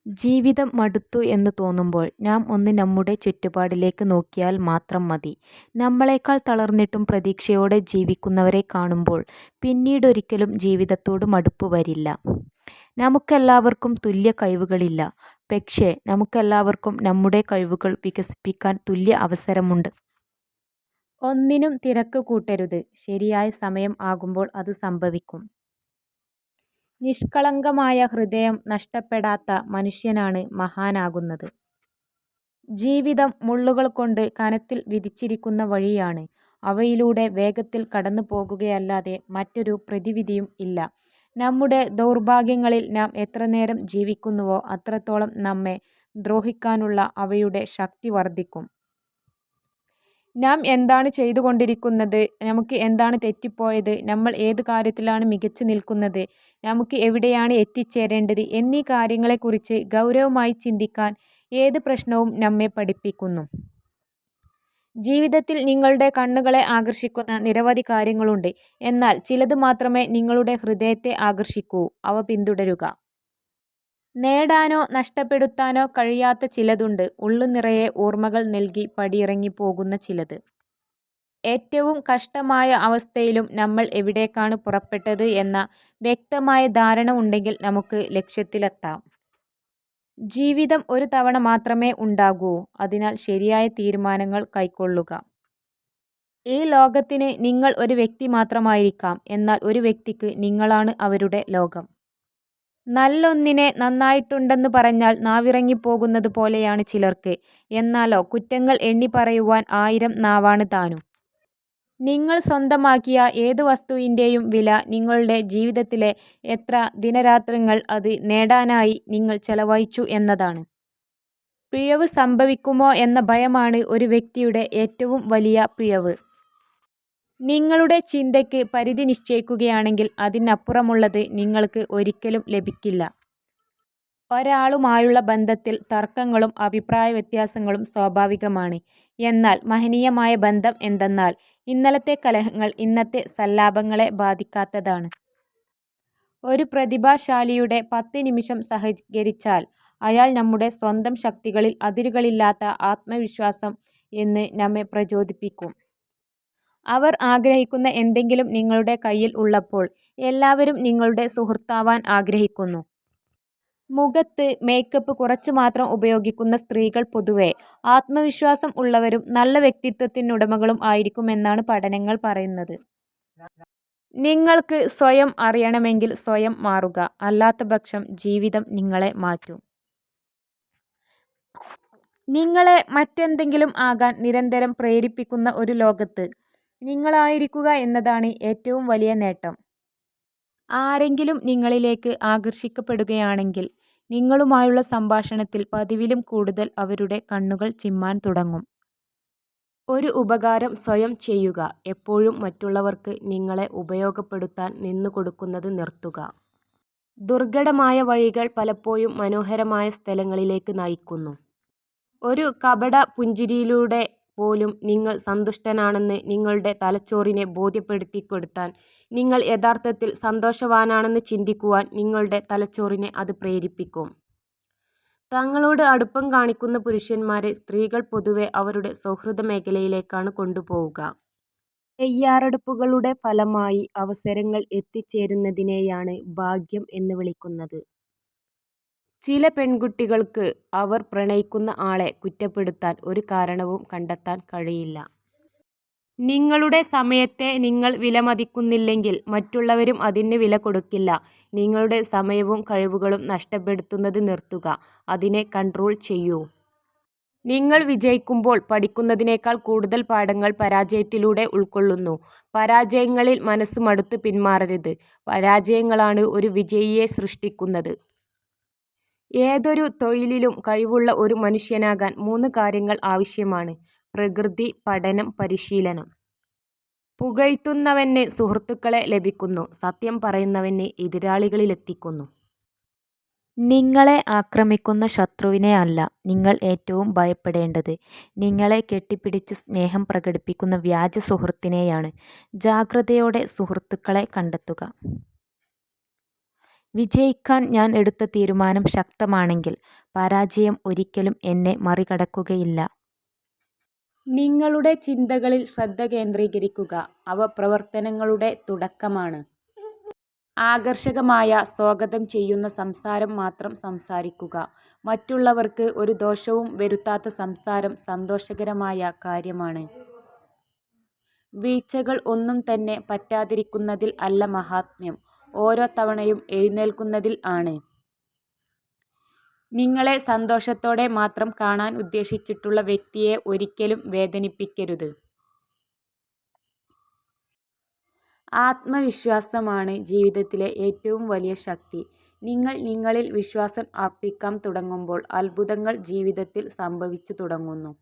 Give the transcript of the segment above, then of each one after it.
ജീവിതം മടുത്തു എന്ന് തോന്നുമ്പോൾ നാം ഒന്ന് നമ്മുടെ ചുറ്റുപാടിലേക്ക് നോക്കിയാൽ മാത്രം മതി. നമ്മളെക്കാൾ തളർന്നിട്ടും പ്രതീക്ഷയോടെ ജീവിക്കുന്നവരെ കാണുമ്പോൾ പിന്നീടൊരിക്കലും ജീവിതത്തോട് മടുപ്പ് വരില്ല. നമുക്കെല്ലാവർക്കും തുല്യ കഴിവുകളില്ല. പക്ഷേ നമുക്കെല്ലാവർക്കും നമ്മുടെ കഴിവുകൾ വികസിപ്പിക്കാൻ തുല്യ അവസരമുണ്ട്. ഒന്നിനും തിരക്ക് കൂട്ടരുത്. ശരിയായ സമയം ആകുമ്പോൾ അത് സംഭവിക്കും. നിഷ്കളങ്കമായ ഹൃദയം നഷ്ടപ്പെടാത്ത മനുഷ്യനാണ് മഹാനാകുന്നത്. ജീവിതം മുള്ളുകൾ കൊണ്ട് കനത്തിൽ വിധിച്ചിരിക്കുന്ന വഴിയാണ്. അവയിലൂടെ വേഗത്തിൽ കടന്നു പോകുകയല്ലാതെ മറ്റൊരു പ്രതിവിധിയും ഇല്ല. നമ്മുടെ ദൗർഭാഗ്യങ്ങളിൽ നാം എത്രനേരം ജീവിക്കുന്നുവോ അത്രത്തോളം നമ്മെ ദ്രോഹിക്കാനുള്ള അവയുടെ ശക്തി വർദ്ധിക്കും. നാം എന്താണ് ചെയ്തുകൊണ്ടിരിക്കുന്നത്, നമുക്ക് എന്താണ് തെറ്റിപ്പോയത്, നമ്മൾ ഏത് കാര്യത്തിലാണ് മികച്ചു നിൽക്കുന്നത്, നമുക്ക് എവിടെയാണ് എത്തിച്ചേരേണ്ടത് എന്നീ കാര്യങ്ങളെക്കുറിച്ച് ഗൗരവമായി ചിന്തിക്കാൻ ഏത് പ്രശ്നവും നമ്മെ പഠിപ്പിക്കുന്നു. ജീവിതത്തിൽ നിങ്ങളുടെ കണ്ണുകളെ ആകർഷിക്കുന്ന നിരവധി കാര്യങ്ങളുണ്ട്. എന്നാൽ ചിലത് മാത്രമേ നിങ്ങളുടെ ഹൃദയത്തെ ആകർഷിക്കൂ. അവ പിന്തുടരുക. നേടാനോ നഷ്ടപ്പെടുത്താനോ കഴിയാത്ത ചിലതുണ്ട്. ഉള്ളുനിറയെ ഓർമ്മകൾ നൽകി പടിയിറങ്ങിപ്പോകുന്ന ചിലത്. ഏറ്റവും കഷ്ടമായ അവസ്ഥയിലും നമ്മൾ എവിടേക്കാണ് പുറപ്പെട്ടത് എന്ന വ്യക്തമായ ധാരണ ഉണ്ടെങ്കിൽ നമുക്ക് ലക്ഷ്യത്തിലെത്താം. ജീവിതം ഒരു തവണ മാത്രമേ ഉണ്ടാകൂ. അതിനാൽ ശരിയായ തീരുമാനങ്ങൾ കൈക്കൊള്ളുക. ഈ ലോകത്തിന് നിങ്ങൾ ഒരു വ്യക്തി മാത്രമായിരിക്കാം. എന്നാൽ ഒരു വ്യക്തിക്ക് നിങ്ങളാണ് അവരുടെ ലോകം. നല്ലൊന്നിനെ നന്നായിട്ടുണ്ടെന്ന് പറഞ്ഞാൽ നാവിറങ്ങിപ്പോകുന്നത് പോലെയാണ് ചിലർക്ക്. എന്നാലോ കുറ്റങ്ങൾ എണ്ണിപ്പറയുവാൻ 1000 നാവാണ് താനും. നിങ്ങൾ സ്വന്തമാക്കിയ ഏത് വസ്തുവിൻ്റെയും വില നിങ്ങളുടെ ജീവിതത്തിലെ എത്ര ദിനരാത്രങ്ങൾ അത് നേടാനായി നിങ്ങൾ ചെലവഴിച്ചു എന്നതാണ്. പിഴവ് സംഭവിക്കുമോ എന്ന ഭയമാണ് ഒരു വ്യക്തിയുടെ ഏറ്റവും വലിയ പിഴവ്. നിങ്ങളുടെ ചിന്തയ്ക്ക് പരിധി നിശ്ചയിക്കുകയാണെങ്കിൽ അതിനപ്പുറമുള്ളത് നിങ്ങൾക്ക് ഒരിക്കലും ലഭിക്കില്ല. ഒരാളുമായുള്ള ബന്ധത്തിൽ തർക്കങ്ങളും അഭിപ്രായ വ്യത്യാസങ്ങളും സ്വാഭാവികമാണ്. എന്നാൽ മഹനീയമായ ബന്ധം എന്തെന്നാൽ ഇന്നലത്തെ കലഹങ്ങൾ ഇന്നത്തെ സല്ലാപങ്ങളെ ബാധിക്കാത്തതാണ്. ഒരു പ്രതിഭാശാലിയുടെ 10 നിമിഷം സഹകരിച്ചാൽ അയാൾ നമ്മുടെ സ്വന്തം ശക്തികളിൽ അതിരുകളില്ലാത്ത ആത്മവിശ്വാസം എന്ന് നമ്മെ പ്രചോദിപ്പിക്കും. അവർ ആഗ്രഹിക്കുന്ന എന്തെങ്കിലും നിങ്ങളുടെ കയ്യിൽ ഉള്ളപ്പോൾ എല്ലാവരും നിങ്ങളുടെ സുഹൃത്താവാൻ ആഗ്രഹിക്കുന്നു. മുഖത്ത് മേക്കപ്പ് കുറച്ച് മാത്രം ഉപയോഗിക്കുന്ന സ്ത്രീകൾ പൊതുവെ ആത്മവിശ്വാസം ഉള്ളവരും നല്ല വ്യക്തിത്വത്തിനുടമകളും ആയിരിക്കുമെന്നാണ് പഠനങ്ങൾ പറയുന്നത്. നിങ്ങൾക്ക് സ്വയം അറിയണമെങ്കിൽ സ്വയം മാറുക. അല്ലാത്തപക്ഷം ജീവിതം നിങ്ങളെ മാറ്റും. നിങ്ങളെ മറ്റെന്തെങ്കിലും ആകാൻ നിരന്തരം പ്രേരിപ്പിക്കുന്ന ഒരു ലോകത്ത് നിങ്ങളായിരിക്കുക എന്നതാണ് ഏറ്റവും വലിയ നേട്ടം. ആരെങ്കിലും നിങ്ങളിലേക്ക് ആകർഷിക്കപ്പെടുകയാണെങ്കിൽ നിങ്ങളുമായുള്ള സംഭാഷണത്തിൽ പതിവിലും കൂടുതൽ അവരുടെ കണ്ണുകൾ ചിമ്മാൻ തുടങ്ങും. ഒരു ഉപകാരം സ്വയം ചെയ്യുക. എപ്പോഴും മറ്റുള്ളവർക്ക് നിങ്ങളെ ഉപയോഗപ്പെടുത്താൻ നിന്നുകൊടുക്കുന്നത് നിർത്തുക. ദുർഘടമായ വഴികൾ പലപ്പോഴും മനോഹരമായ സ്ഥലങ്ങളിലേക്ക് നയിക്കുന്നു. ഒരു കപട പുഞ്ചിരിയിലൂടെ പോലും നിങ്ങൾ സന്തുഷ്ടനാണെന്ന് നിങ്ങളുടെ തലച്ചോറിനെ ബോധ്യപ്പെടുത്തിക്കൊടുത്താൽ നിങ്ങൾ യഥാർത്ഥത്തിൽ സന്തോഷവാനാണെന്ന് ചിന്തിക്കുവാൻ നിങ്ങളുടെ തലച്ചോറിനെ അത് പ്രേരിപ്പിക്കും. തങ്ങളോട് അടുപ്പം കാണിക്കുന്ന പുരുഷന്മാരെ സ്ത്രീകൾ പൊതുവെ അവരുടെ സൗഹൃദ മേഖലയിലേക്കാണ് കൊണ്ടുപോവുക. തയ്യാറെടുപ്പുകളുടെ ഫലമായി അവസരങ്ങൾ എത്തിച്ചേരുന്നതിനെയാണ് ഭാഗ്യം എന്ന് വിളിക്കുന്നത്. ചില പെൺകുട്ടികൾക്ക് അവർ പ്രണയിക്കുന്ന ആളെ കുറ്റപ്പെടുത്താൻ ഒരു കാരണവും കണ്ടെത്താൻ കഴിയില്ല. നിങ്ങളുടെ സമയത്തെ നിങ്ങൾ വിലമതിക്കുന്നില്ലെങ്കിൽ മറ്റുള്ളവരും അതിന് വില കൊടുക്കില്ല. നിങ്ങളുടെ സമയവും കഴിവുകളും നഷ്ടപ്പെടുത്തുന്നത് നിർത്തുക. അതിനെ കൺട്രോൾ ചെയ്യൂ. നിങ്ങൾ വിജയിക്കുമ്പോൾ പഠിക്കുന്നതിനേക്കാൾ കൂടുതൽ പാഠങ്ങൾ പരാജയത്തിലൂടെ ഉൾക്കൊള്ളുന്നു. പരാജയങ്ങളിൽ മനസ്സ് മടുത്ത് പിന്മാറരുത്. പരാജയങ്ങളാണ് ഒരു വിജയിയെ സൃഷ്ടിക്കുന്നത്. ഏതൊരു തൊഴിലിലും കഴിവുള്ള ഒരു മനുഷ്യനാകാൻ 3 കാര്യങ്ങൾ ആവശ്യമാണ്: പ്രകൃതി, പഠനം, പരിശീലനം. പുകഴ്ത്തുന്നവന് സുഹൃത്തുക്കളെ ലഭിക്കുന്നു. സത്യം പറയുന്നവന് എതിരാളികളിലെത്തിക്കുന്നു. നിങ്ങളെ ആക്രമിക്കുന്ന ശത്രുവിനെ അല്ല നിങ്ങൾ ഏറ്റവും ഭയപ്പെടേണ്ടത്. നിങ്ങളെ കെട്ടിപ്പിടിച്ച് സ്നേഹം പ്രകടിപ്പിക്കുന്ന വ്യാജ സുഹൃത്തിനെയാണ്. ജാഗ്രതയോടെ സുഹൃത്തുക്കളെ കണ്ടെത്തുക. വിജയിക്കാൻ ഞാൻ എടുത്ത തീരുമാനം ശക്തമാണെങ്കിൽ പരാജയം ഒരിക്കലും എന്നെ മറികടക്കുകയില്ല. നിങ്ങളുടെ ചിന്തകളിൽ ശ്രദ്ധ കേന്ദ്രീകരിക്കുക. അവ പ്രവർത്തനങ്ങളുടെ തുടക്കമാണ്. ആകർഷകമായ, സ്വാഗതം ചെയ്യുന്ന സംസാരം മാത്രം സംസാരിക്കുക. മറ്റുള്ളവർക്ക് ഒരു ദോഷവും വരുത്താത്ത സംസാരം സന്തോഷകരമായ കാര്യമാണ്. വീഴ്ചകൾ ഒന്നും തന്നെ പറ്റാതിരിക്കുന്നതിൽ അല്ല മഹാത്മ്യം, ഓരോ തവണയും എഴുന്നേൽക്കുന്നതിൽ ആണ്. നിങ്ങളെ സന്തോഷത്തോടെ മാത്രം കാണാൻ ഉദ്ദേശിച്ചിട്ടുള്ള വ്യക്തിയെ ഒരിക്കലും വേദനിപ്പിക്കരുത്. ആത്മവിശ്വാസമാണ് ജീവിതത്തിലെ ഏറ്റവും വലിയ ശക്തി. നിങ്ങൾ നിങ്ങളിൽ വിശ്വാസം അർപ്പിക്കാൻ തുടങ്ങുമ്പോൾ അത്ഭുതങ്ങൾ ജീവിതത്തിൽ സംഭവിച്ചു തുടങ്ങുന്നു.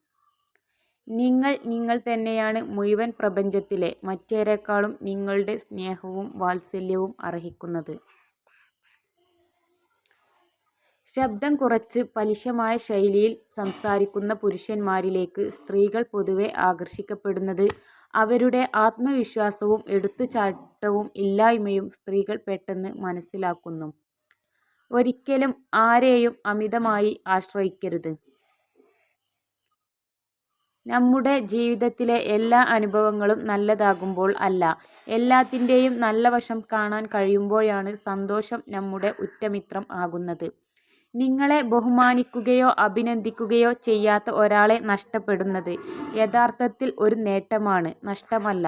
നിങ്ങൾ നിങ്ങൾ തന്നെയാണ് മുഴുവൻ പ്രപഞ്ചത്തിലെ മറ്റാരേക്കാളും നിങ്ങളുടെ സ്നേഹവും വാത്സല്യവും അർഹിക്കുന്നത്. ശബ്ദം കുറച്ച് പലിശമായ ശൈലിയിൽ സംസാരിക്കുന്ന പുരുഷന്മാരിലേക്ക് സ്ത്രീകൾ പൊതുവെ ആകർഷിക്കപ്പെടുന്നത് അവരുടെ ആത്മവിശ്വാസവും എടുത്തുചാട്ടവും ഇല്ലായ്മയും സ്ത്രീകൾ പെട്ടെന്ന് മനസ്സിലാക്കുന്നു. ഒരിക്കലും ആരെയും അമിതമായി ആശ്രയിക്കരുത്. നമ്മുടെ ജീവിതത്തിലെ എല്ലാ അനുഭവങ്ങളും നല്ലതാകുമ്പോൾ അല്ല, എല്ലാത്തിൻ്റെയും നല്ല വശം കാണാൻ കഴിയുമ്പോഴാണ് സന്തോഷം നമ്മുടെ ഉറ്റമിത്രം ആകുന്നത്. നിങ്ങളെ ബഹുമാനിക്കുകയോ അഭിനന്ദിക്കുകയോ ചെയ്യാത്ത ഒരാളെ നഷ്ടപ്പെടുന്നത് യഥാർത്ഥത്തിൽ ഒരു നേട്ടമാണ്, നഷ്ടമല്ല.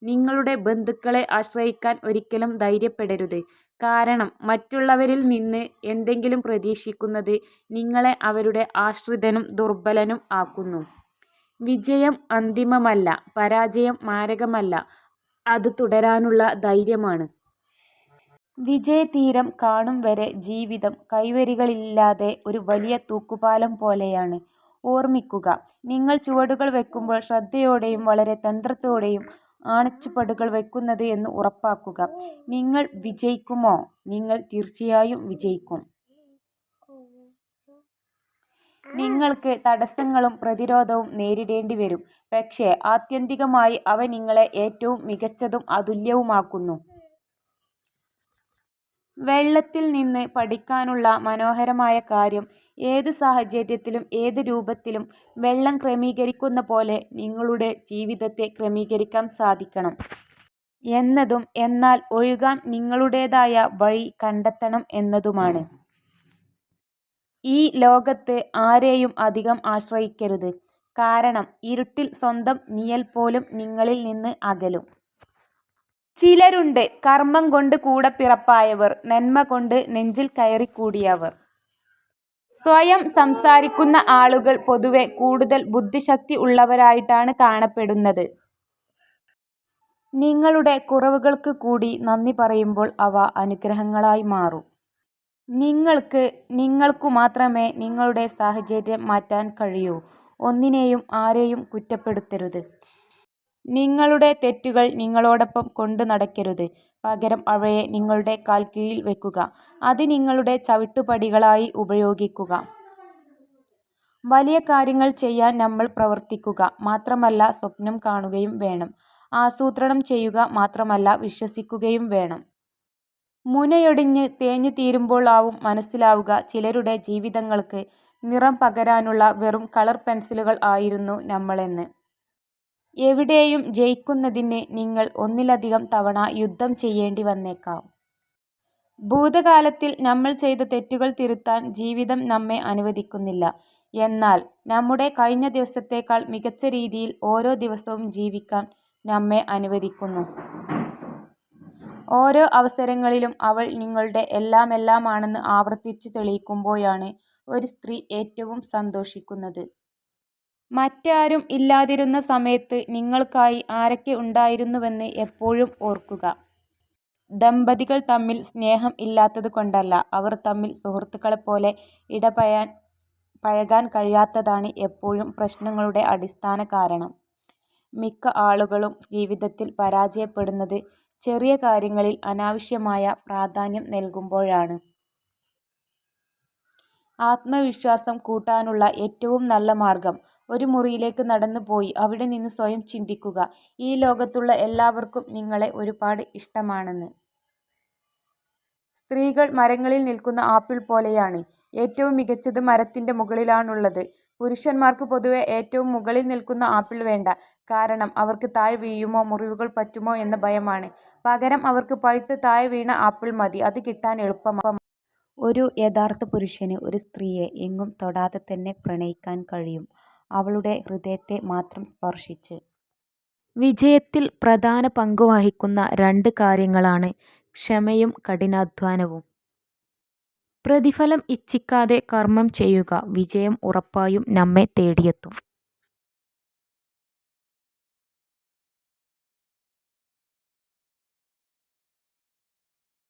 നിങ്ങളുടെ ബന്ധുക്കളെ ആശ്രയിക്കാൻ ഒരിക്കലും ധൈര്യപ്പെടരുത്. കാരണം മറ്റുള്ളവരിൽ നിന്ന് എന്തെങ്കിലും പ്രതീക്ഷിക്കുന്നത് നിങ്ങളെ അവരുടെ ആശ്രിതനും ദുർബലനും ആക്കുന്നു. വിജയം അന്തിമമല്ല, പരാജയം മാരകമല്ല, അത് തുടരാനുള്ള ധൈര്യമാണ്. വിജയതീരം കാണും വരെ ജീവിതം കൈവരികളില്ലാതെ ഒരു വലിയ തൂക്കുപാലം പോലെയാണ്. ഓർമ്മിക്കുക, നിങ്ങൾ ചുവടുകൾ വയ്ക്കുമ്പോൾ ശ്രദ്ധയോടെയും വളരെ തന്ത്രത്തോടെയും ആണച്ചുപടികൾ വയ്ക്കുന്നത് എന്ന് ഉറപ്പാക്കുക. നിങ്ങൾ വിജയിക്കുമോ? നിങ്ങൾ തീർച്ചയായും വിജയിക്കും. നിങ്ങൾക്ക് തടസ്സങ്ങളും പ്രതിരോധവും നേരിടേണ്ടി വരും, പക്ഷേ ആത്യന്തികമായി അവ നിങ്ങളെ ഏറ്റവും മികച്ചതും അതുല്യവുമാക്കുന്നു. വെള്ളത്തിൽ നിന്ന് പഠിക്കാനുള്ള മനോഹരമായ കാര്യം, ഏത് സാഹചര്യത്തിലും ഏത് രൂപത്തിലും വെള്ളം ക്രമീകരിക്കുന്ന പോലെ നിങ്ങളുടെ ജീവിതത്തെ ക്രമീകരിക്കാൻ സാധിക്കണം എന്നതും, എന്നാൽ ഒഴുകാൻ നിങ്ങളുടേതായ വഴി കണ്ടെത്തണം എന്നതുമാണ്. ഈ ലോകത്ത് ആരെയും അധികം ആശ്രയിക്കരുത്, കാരണം ഇരുട്ടിൽ സ്വന്തം നിഴൽ പോലും നിങ്ങളിൽ നിന്ന് അകലും. ചിലരുണ്ട്, കർമ്മം കൊണ്ട് കൂടപ്പിറപ്പായവർ, നന്മ കൊണ്ട് നെഞ്ചിൽ കയറിക്കൂടിയവർ. സ്വയം സംസാരിക്കുന്ന ആളുകൾ പൊതുവെ കൂടുതൽ ബുദ്ധിശക്തി ഉള്ളവരായിട്ടാണ് കാണപ്പെടുന്നത്. നിങ്ങളുടെ കുറവുകൾക്ക് കൂടി നന്ദി പറയുമ്പോൾ അവ അനുഗ്രഹങ്ങളായി മാറും. നിങ്ങൾക്കു മാത്രമേ നിങ്ങളുടെ സാഹചര്യം മാറ്റാൻ കഴിയൂ. ഒന്നിനെയും ആരെയും കുറ്റപ്പെടുത്തരുത്. നിങ്ങളുടെ തെറ്റുകൾ നിങ്ങളോടൊപ്പം കൊണ്ടു നടക്കരുത്, പകരം അവയെ നിങ്ങളുടെ കാൽക്കീഴിൽ വയ്ക്കുക. അത് നിങ്ങളുടെ ചവിട്ടുപടികളായി ഉപയോഗിക്കുക. വലിയ കാര്യങ്ങൾ ചെയ്യാൻ നമ്മൾ പ്രവർത്തിക്കുക മാത്രമല്ല, സ്വപ്നം കാണുകയും വേണം. ആസൂത്രണം ചെയ്യുക മാത്രമല്ല, വിശ്വസിക്കുകയും വേണം. മുനയൊടിഞ്ഞ് തേഞ്ഞു തീരുമ്പോഴാവും മനസ്സിലാവുക, ചിലരുടെ ജീവിതങ്ങൾക്ക് നിറം പകരാനുള്ള വെറും കളർ പെൻസിലുകൾ ആയിരുന്നു നമ്മളെന്ന്. എവിടെയും ജയിക്കുന്നതിന് നിങ്ങൾ ഒന്നിലധികം തവണ യുദ്ധം ചെയ്യേണ്ടി വന്നേക്കാം. ഭൂതകാലത്തിൽ നമ്മൾ ചെയ്ത തെറ്റുകൾ തിരുത്താൻ ജീവിതം നമ്മെ അനുവദിക്കുന്നില്ല, എന്നാൽ നമ്മുടെ കഴിഞ്ഞ ദിവസത്തേക്കാൾ മികച്ച രീതിയിൽ ഓരോ ദിവസവും ജീവിക്കാൻ നമ്മെ അനുവദിക്കുന്നു. ഓരോ അവസരങ്ങളിലും അവൾ നിങ്ങളുടെ എല്ലാമെല്ലാമാണെന്ന് ആവർത്തിച്ച് തെളിയിക്കുമ്പോഴാണ് ഒരു സ്ത്രീ ഏറ്റവും സന്തോഷിക്കുന്നത്. മറ്റാരും ഇല്ലാതിരുന്ന സമയത്ത് നിങ്ങൾക്കായി ആരൊക്കെ ഉണ്ടായിരുന്നുവെന്ന് എപ്പോഴും ഓർക്കുക. ദമ്പതികൾ തമ്മിൽ സ്നേഹം ഇല്ലാത്തതുകൊണ്ടല്ല, അവർ തമ്മിൽ സുഹൃത്തുക്കളെപ്പോലെ പഴകാൻ കഴിയാത്തതാണ് എപ്പോഴും പ്രശ്നങ്ങളുടെ അടിസ്ഥാന കാരണം. മിക്ക ആളുകളും ജീവിതത്തിൽ പരാജയപ്പെടുന്നത് ചെറിയ കാര്യങ്ങളിൽ അനാവശ്യമായ പ്രാധാന്യം നൽകുമ്പോഴാണ്. ആത്മവിശ്വാസം കൂട്ടാനുള്ള ഏറ്റവും നല്ല മാർഗം ഒരു മുറിയിലേക്ക് നടന്നു പോയി അവിടെ നിന്ന് സ്വയം ചിന്തിക്കുക, ഈ ലോകത്തുള്ള എല്ലാവർക്കും നിങ്ങളെ ഒരുപാട് ഇഷ്ടമാണെന്ന്. സ്ത്രീകൾ മരങ്ങളിൽ നിൽക്കുന്ന ആപ്പിൾ പോലെയാണ്. ഏറ്റവും മികച്ചത് മരത്തിന്റെ മുകളിലാണുള്ളത്. പുരുഷന്മാർക്ക് പൊതുവെ ഏറ്റവും മുകളിൽ നിൽക്കുന്ന ആപ്പിൾ വേണ്ട. കാരണം അവർക്ക് താഴെ വീഴുമോ, മുറിവുകൾ പറ്റുമോ എന്ന ഭയമാണ്. പകരം അവർക്ക് പഴുത്ത് താഴെ വീണ ആപ്പിൾ മതി. അത് കിട്ടാൻ എളുപ്പമാണ്. ഒരു യഥാർത്ഥ പുരുഷന് ഒരു സ്ത്രീയെ എങ്ങും തൊടാതെ തന്നെ പ്രണയിക്കാൻ കഴിയും. അവളുടെ ഹൃദയത്തെ മാത്രം സ്പർശിച്ച്. വിജയത്തിൽ പ്രധാന പങ്കുവഹിക്കുന്ന 2 കാര്യങ്ങളാണ് ക്ഷമയും കഠിനാധ്വാനവും. പ്രതിഫലം ഇച്ഛിക്കാതെ കർമ്മം ചെയ്യുക. വിജയം ഉറപ്പായും നമ്മെ തേടിയെത്തും.